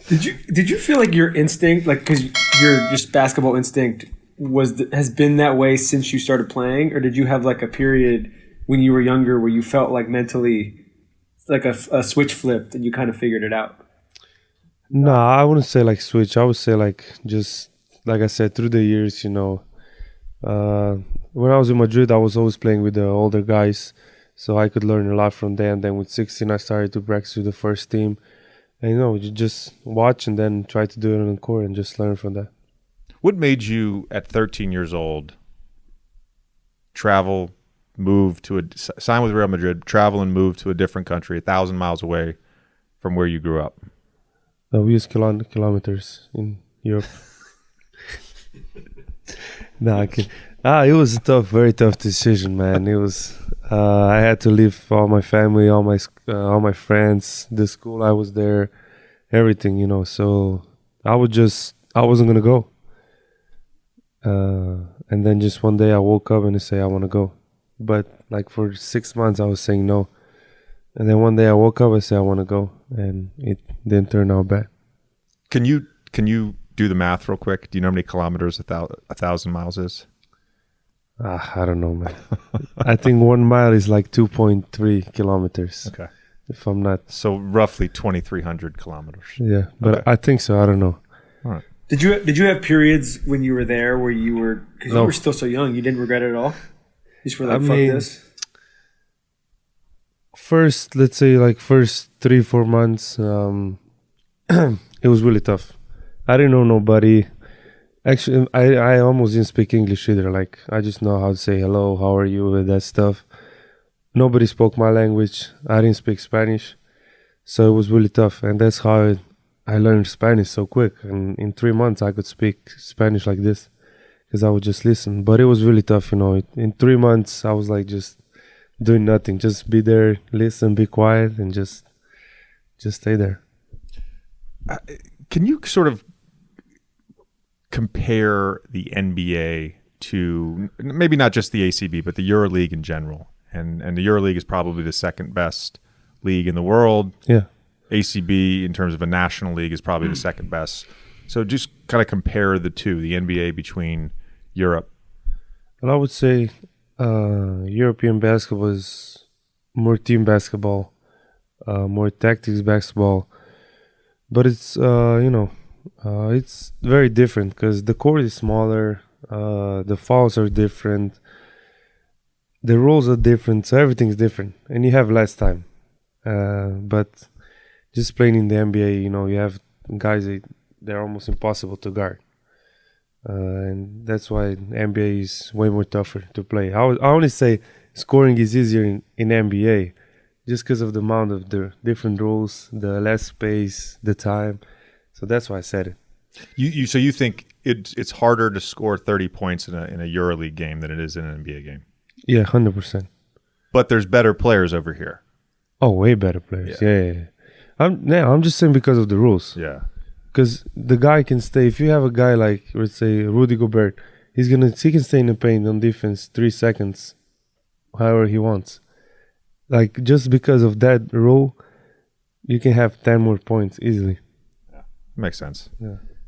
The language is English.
Did you feel like your instinct, like because your just basketball instinct has been that way since you started playing, or did you have like a period when you were younger where you felt like mentally like a switch flipped and you kind of figured it out? No, I wouldn't say like switch. I would say like just like I said, through the years, when I was in Madrid, I was always playing with the older guys, so I could learn a lot from them. Then with 16, I started to practice with the first team. And you just watch and then try to do it on the court and just learn from that. What made you, at 13 years old, travel, sign with Real Madrid, travel and move to a different country, 1,000 miles away from where you grew up? We use kilometers in Europe. No, I can. It was a very tough decision, man. It was. I had to leave all my family, all my friends, the school I was there, everything, So I wasn't gonna go. And then just one day I woke up and I say I want to go, but like for 6 months I was saying no, and then one day I woke up I say I want to go, and it didn't turn out bad. Can you do the math real quick? Do you know how many kilometers 1,000 miles is? I don't know, man. I think 1 mile is like 2.3 kilometers. Okay. If I'm not. So roughly 2,300 kilometers. Yeah, but okay. I think so. I don't know. All right. Did you have periods when you were there where you were, because you were still so young, you didn't regret it at all? You just were like, fuck this? Let's say like first 3-4 months, it was really tough. I didn't know nobody. Actually, I almost didn't speak English either. Like, I just know how to say hello, how are you, and that stuff. Nobody spoke my language. I didn't speak Spanish. So it was really tough. And that's how I learned Spanish so quick. And in 3 months, I could speak Spanish like this because I would just listen. But it was really tough, In 3 months, I was like just doing nothing. Just be there, listen, be quiet, and just stay there. Can you sort of compare the NBA to maybe not just the ACB, but the EuroLeague in general? And the EuroLeague is probably the second best league in the world. Yeah. ACB, in terms of a national league, is probably the second best. So just kind of compare the two, the NBA between Europe. Well, I would say European basketball is more team basketball, more tactics basketball. But it's, it's very different because the court is smaller, the fouls are different, the rules are different, so everything's different, and you have less time. But just playing in the NBA, you have guys they're almost impossible to guard, and that's why NBA is way more tougher to play. I only say scoring is easier in NBA, just because of the amount of the different rules, the less space, the time. So that's why I said it. So you think it's harder to score 30 points in a EuroLeague game than it is in an NBA game? Yeah, 100%. But there's better players over here. Oh, way better players. Yeah. I'm just saying because of the rules. Yeah. Because the guy can stay. If you have a guy like, let's say, Rudy Gobert, he can stay in the paint on defense 3 seconds, however he wants. Like, just because of that rule, you can have 10 more points easily. Yeah, makes sense. Yeah.